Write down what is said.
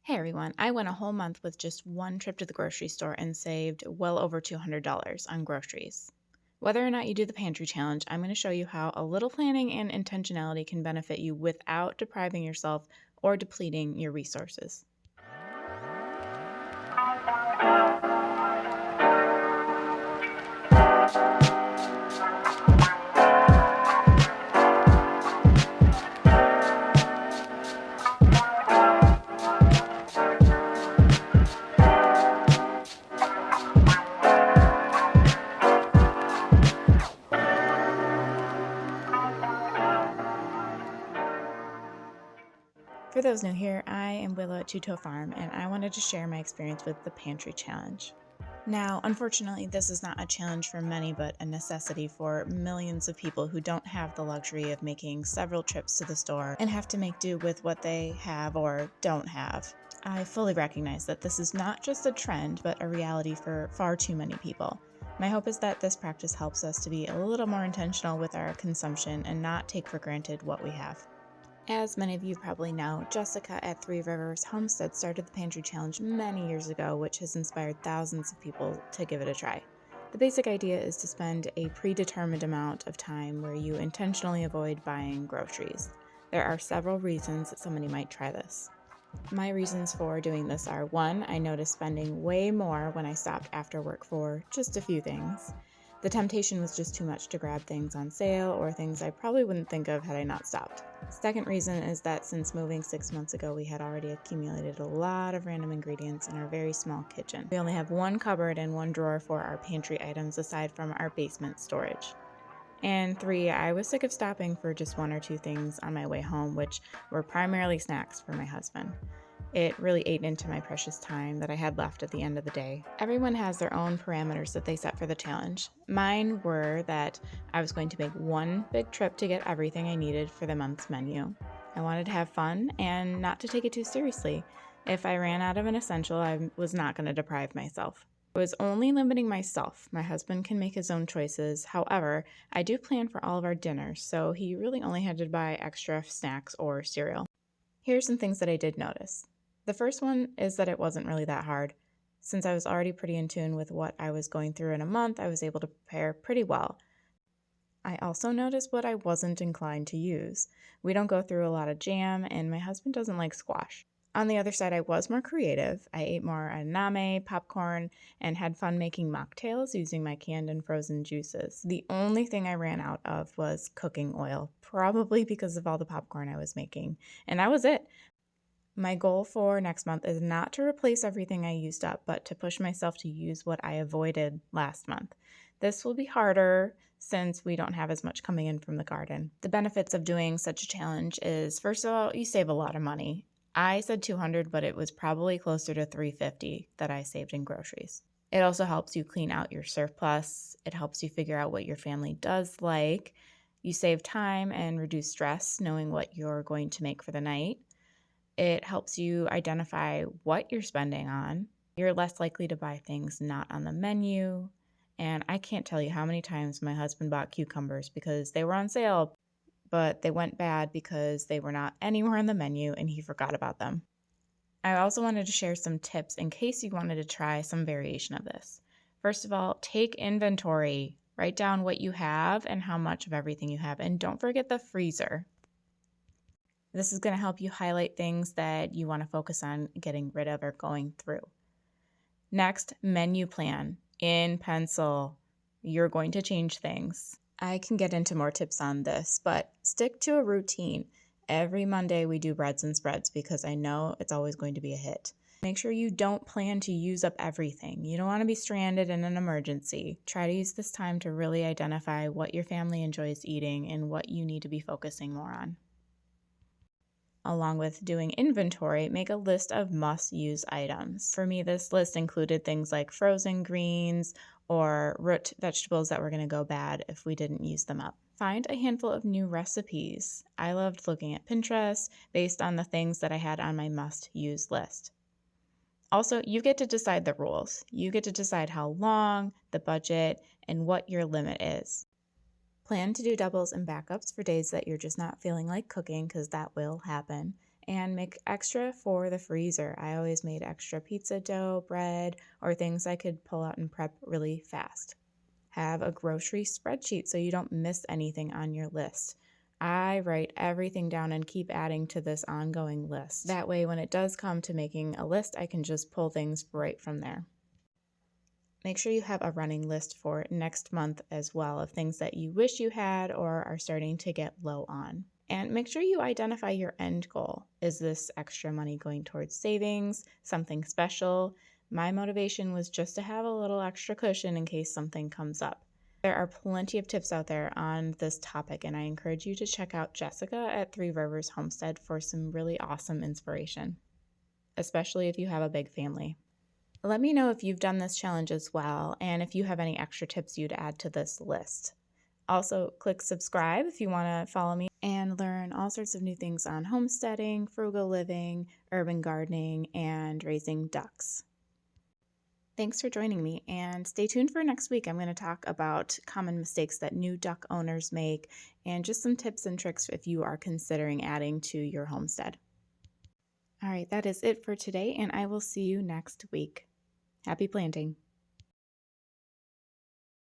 Hey everyone, I went a whole month with just one trip to the grocery store and saved well over $200 on groceries. Whether or not you do the pantry challenge, I'm going to show you how a little planning and intentionality can benefit you without depriving yourself or depleting your resources. For those new here, I am Willow at Tuto Farm, and I wanted to share my experience with the pantry challenge. Now, unfortunately, this is not a challenge for many, but a necessity for millions of people who don't have the luxury of making several trips to the store and have to make do with what they have or don't have. I fully recognize that this is not just a trend, but a reality for far too many people. My hope is that this practice helps us to be a little more intentional with our consumption and not take for granted what we have. As many of you probably know, Jessica at Three Rivers Homestead started the Pantry Challenge many years ago, which has inspired thousands of people to give it a try. The basic idea is to spend a predetermined amount of time where you intentionally avoid buying groceries. There are several reasons that somebody might try this. My reasons for doing this are: one, I noticed spending way more when I stopped after work for just a few things. The temptation was just too much to grab things on sale or things I probably wouldn't think of had I not stopped. Second reason is that since moving 6 months ago, we had already accumulated a lot of random ingredients in our very small kitchen. We only have one cupboard and one drawer for our pantry items aside from our basement storage. And three, I was sick of stopping for just one or two things on my way home, which were primarily snacks for my husband. It really ate into my precious time that I had left at the end of the day. Everyone has their own parameters that they set for the challenge. Mine were that I was going to make one big trip to get everything I needed for the month's menu. I wanted to have fun and not to take it too seriously. If I ran out of an essential, I was not going to deprive myself. I was only limiting myself. My husband can make his own choices. However, I do plan for all of our dinners, so he really only had to buy extra snacks or cereal. Here's some things that I did notice. The first one is that it wasn't really that hard. Since I was already pretty in tune with what I was going through in a month, I was able to prepare pretty well. I also noticed what I wasn't inclined to use. We don't go through a lot of jam, and my husband doesn't like squash. On the other side, I was more creative. I ate more aname, popcorn, and had fun making mocktails using my canned and frozen juices. The only thing I ran out of was cooking oil, probably because of all the popcorn I was making. And that was it. My goal for next month is not to replace everything I used up, but to push myself to use what I avoided last month. This will be harder since we don't have as much coming in from the garden. The benefits of doing such a challenge is, first of all, you save a lot of money. I said 200, but it was probably closer to 350 that I saved in groceries. It also helps you clean out your surplus. It helps you figure out what your family does like. You save time and reduce stress knowing what you're going to make for the night. It helps you identify what you're spending on. You're less likely to buy things not on the menu. And I can't tell you how many times my husband bought cucumbers because they were on sale, but they went bad because they were not anywhere on the menu and he forgot about them. I also wanted to share some tips in case you wanted to try some variation of this. First of all, take inventory. Write down what you have and how much of everything you have. And don't forget the freezer. This is going to help you highlight things that you want to focus on getting rid of or going through. Next, menu plan in pencil. You're going to change things. I can get into more tips on this, but stick to a routine. Every Monday we do breads and spreads because I know it's always going to be a hit. Make sure you don't plan to use up everything. You don't want to be stranded in an emergency. Try to use this time to really identify what your family enjoys eating and what you need to be focusing more on. Along with doing inventory, make a list of must-use items. For me, this list included things like frozen greens or root vegetables that were going to go bad if we didn't use them up. Find a handful of new recipes. I loved looking at Pinterest based on the things that I had on my must-use list. Also, you get to decide the rules. You get to decide how long, the budget, and what your limit is. Plan to do doubles and backups for days that you're just not feeling like cooking, because that will happen. And make extra for the freezer. I always made extra pizza dough, bread, or things I could pull out and prep really fast. Have a grocery spreadsheet so you don't miss anything on your list. I write everything down and keep adding to this ongoing list. That way, when it does come to making a list, I can just pull things right from there. Make sure you have a running list for next month as well of things that you wish you had or are starting to get low on. And make sure you identify your end goal. Is this extra money going towards savings, something special? My motivation was just to have a little extra cushion in case something comes up. There are plenty of tips out there on this topic, and I encourage you to check out Jessica at Three Rivers Homestead for some really awesome inspiration, especially if you have a big family. Let me know if you've done this challenge as well, and if you have any extra tips you'd add to this list. Also, click subscribe if you want to follow me and learn all sorts of new things on homesteading, frugal living, urban gardening, and raising ducks. Thanks for joining me, and stay tuned for next week. I'm going to talk about common mistakes that new duck owners make and just some tips and tricks if you are considering adding to your homestead. All right, that is it for today, and I will see you next week. Happy planting.